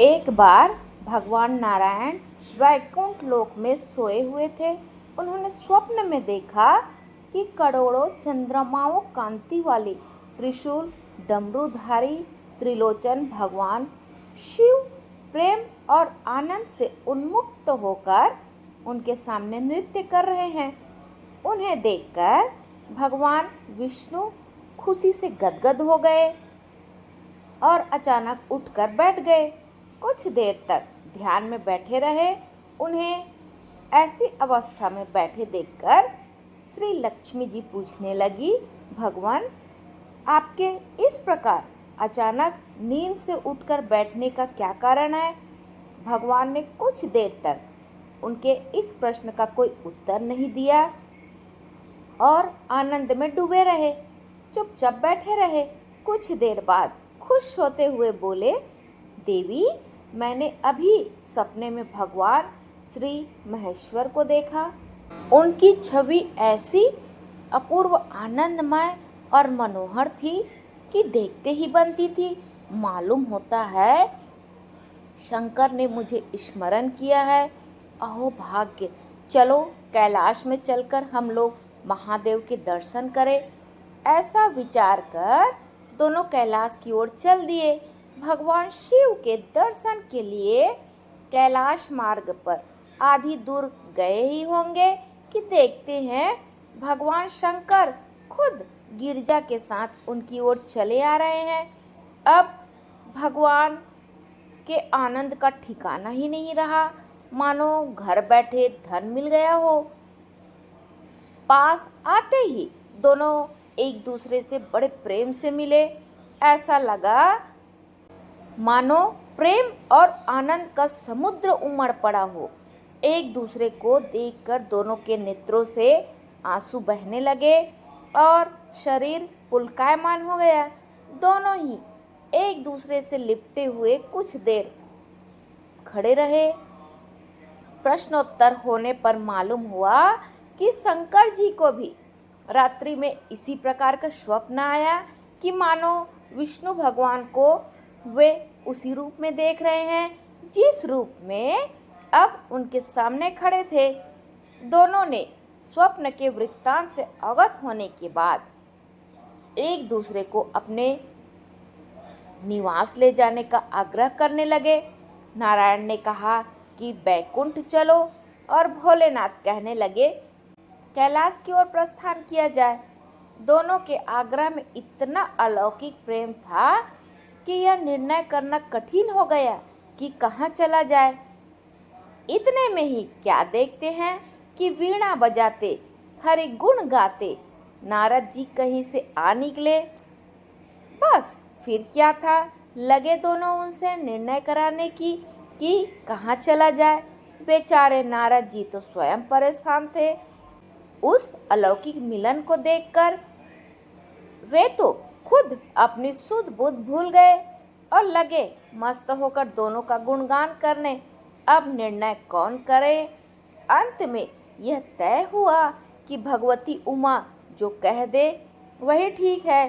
एक बार भगवान नारायण वैकुंठ लोक में सोए हुए थे। उन्होंने स्वप्न में देखा कि करोड़ों चंद्रमाओं कांति वाले त्रिशूल डमरूधारी त्रिलोचन भगवान शिव प्रेम और आनंद से उन्मुक्त होकर उनके सामने नृत्य कर रहे हैं। उन्हें देखकर भगवान विष्णु खुशी से गदगद हो गए और अचानक उठकर बैठ गए। कुछ देर तक ध्यान में बैठे रहे। उन्हें ऐसी अवस्था में बैठे देखकर श्री लक्ष्मी जी पूछने लगी, भगवान आपके इस प्रकार अचानक नींद से उठकर बैठने का क्या कारण है? भगवान ने कुछ देर तक उनके इस प्रश्न का कोई उत्तर नहीं दिया और आनंद में डूबे रहे, चुपचाप बैठे रहे। कुछ देर बाद खुश होते हुए बोले, देवी मैंने अभी सपने में भगवान श्री महेश्वर को देखा। उनकी छवि ऐसी अपूर्व आनंदमय और मनोहर थी कि देखते ही बनती थी। मालूम होता है शंकर ने मुझे स्मरण किया है। अहो भाग्य, चलो कैलाश में चलकर हम लोग महादेव के दर्शन करें। ऐसा विचार कर दोनों कैलाश की ओर चल दिए। भगवान शिव के दर्शन के लिए कैलाश मार्ग पर आधी दूर गए ही होंगे कि देखते हैं भगवान शंकर खुद गिरजा के साथ उनकी ओर चले आ रहे हैं। अब भगवान के आनंद का ठिकाना ही नहीं रहा, मानो घर बैठे धन मिल गया हो। पास आते ही दोनों एक दूसरे से बड़े प्रेम से मिले। ऐसा लगा मानो प्रेम और आनंद का समुद्र उमड़ पड़ा हो। एक दूसरे को देखकर दोनों के नेत्रों से आंसू बहने लगे और शरीर पुलकायमान हो गया। दोनों ही एक दूसरे से लिपटे हुए कुछ देर खड़े रहे। प्रश्नोत्तर होने पर मालूम हुआ कि शंकर जी को भी रात्रि में इसी प्रकार का स्वप्न आया कि मानो विष्णु भगवान को वे उसी रूप में देख रहे हैं जिस रूप में अब उनके सामने खड़े थे। दोनों ने स्वप्न के वृत्तांत से अवगत होने के बाद एक दूसरे को अपने निवास ले जाने का आग्रह करने लगे। नारायण ने कहा कि बैकुंठ चलो और भोलेनाथ कहने लगे कैलाश की ओर प्रस्थान किया जाए। दोनों के आग्रह में इतना अलौकिक प्रेम था कि यह निर्णय करना कठिन हो गया कि कहाँ चला जाए। इतने में ही क्या देखते हैं कि वीणा बजाते हरि गुण गाते नारद जी कहीं से आ निकले। बस फिर क्या था, लगे दोनों उनसे निर्णय कराने की कि कहाँ चला जाए। बेचारे नारद जी तो स्वयं परेशान थे। उस अलौकिक मिलन को देखकर वे तो खुद अपनी सुध बुध भूल गए और लगे मस्त होकर दोनों का गुणगान करने। अब निर्णय कौन करे? अंत में यह तय हुआ कि भगवती उमा जो कह दे वही ठीक है।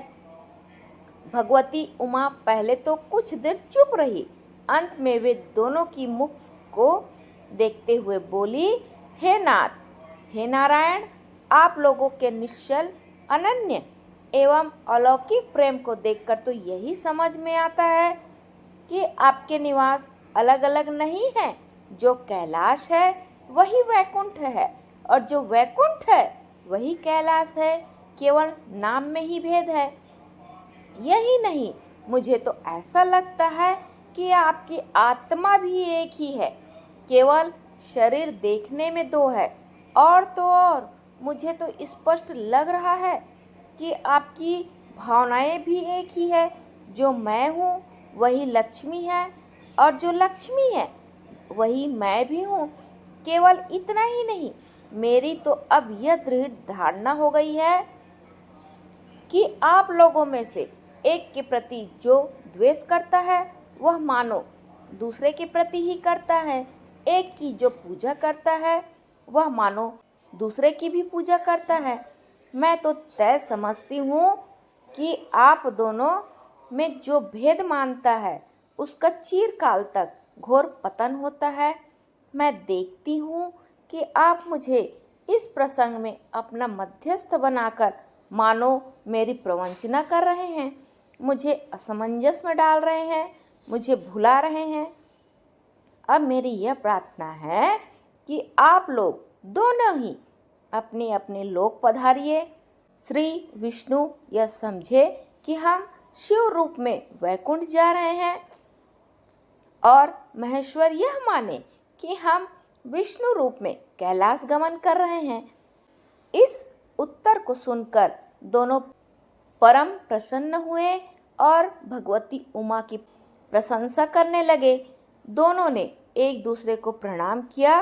भगवती उमा पहले तो कुछ देर चुप रही। अंत में वे दोनों की मुख को देखते हुए बोली, हे नाथ, हे नारायण, आप लोगों के निश्चल अनन्य एवं अलौकिक प्रेम को देखकर तो यही समझ में आता है कि आपके निवास अलग अलग नहीं है। जो कैलाश है वही वैकुंठ है और जो वैकुंठ है वही कैलाश है। केवल नाम में ही भेद है। यही नहीं, मुझे तो ऐसा लगता है कि आपकी आत्मा भी एक ही है। केवल शरीर देखने में दो है। और तो और मुझे तो स्पष्ट लग रहा है कि आपकी भावनाएं भी एक ही है। जो मैं हूँ वही लक्ष्मी है और जो लक्ष्मी है वही मैं भी हूँ। केवल इतना ही नहीं, मेरी तो अब यह दृढ़ धारणा हो गई है कि आप लोगों में से एक के प्रति जो द्वेष करता है वह मानो दूसरे के प्रति ही करता है। एक की जो पूजा करता है वह मानो दूसरे की भी पूजा करता है। मैं तो तय समझती हूँ कि आप दोनों में जो भेद मानता है उसका चिरकाल तक घोर पतन होता है। मैं देखती हूँ कि आप मुझे इस प्रसंग में अपना मध्यस्थ बनाकर मानो मेरी प्रवंचना कर रहे हैं, मुझे असमंजस में डाल रहे हैं, मुझे भुला रहे हैं। अब मेरी यह प्रार्थना है कि आप लोग दोनों ही अपने अपने लोक पधारिए। श्री विष्णु यह समझे कि हम शिव रूप में वैकुंठ जा रहे हैं और महेश्वर यह माने कि हम विष्णु रूप में कैलाश गमन कर रहे हैं। इस उत्तर को सुनकर दोनों परम प्रसन्न हुए और भगवती उमा की प्रशंसा करने लगे। दोनों ने एक दूसरे को प्रणाम किया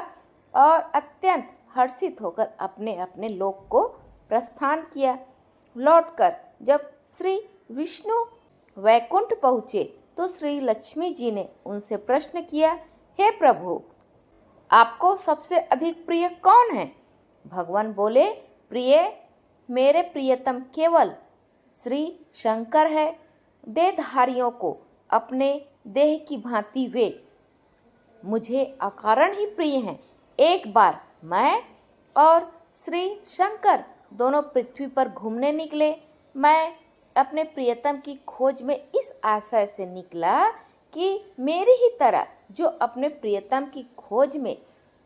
और अत्यंत हर्षित होकर अपने अपने लोक को प्रस्थान किया। लौटकर जब श्री विष्णु वैकुंठ पहुँचे तो श्री लक्ष्मी जी ने उनसे प्रश्न किया, हे प्रभु, आपको सबसे अधिक प्रिय कौन है? भगवान बोले, प्रिय, मेरे प्रियतम केवल श्री शंकर है। देहधारियों को अपने देह की भांति वे मुझे अकारण ही प्रिय हैं। एक बार मैं और श्री शंकर दोनों पृथ्वी पर घूमने निकले। मैं अपने प्रियतम की खोज में इस आशय से निकला कि मेरी ही तरह जो अपने प्रियतम की खोज में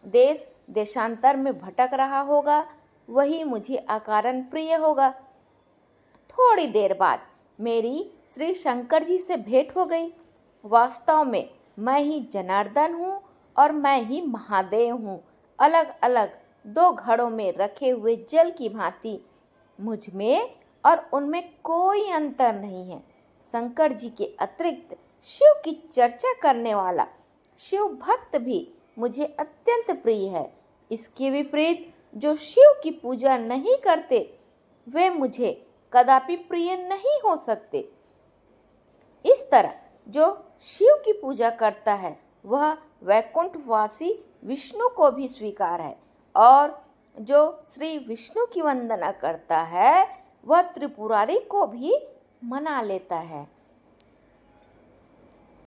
देश देशांतर में भटक रहा होगा वही मुझे अकारण प्रिय होगा। थोड़ी देर बाद मेरी श्री शंकर जी से भेंट हो गई। वास्तव में मैं ही जनार्दन हूँ और मैं ही महादेव हूँ। अलग अलग दो घड़ों में रखे हुए जल की भांति मुझ में और उनमें कोई अंतर नहीं है। शंकर जी के अतिरिक्त शिव की चर्चा करने वाला शिव भक्त भी मुझे अत्यंत प्रिय है। इसके विपरीत जो शिव की पूजा नहीं करते वे मुझे कदापि प्रिय नहीं हो सकते। इस तरह जो शिव की पूजा करता है वह वैकुंठवासी विष्णु को भी स्वीकार है और जो श्री विष्णु की वंदना करता है वह त्रिपुरारी को भी मना लेता है।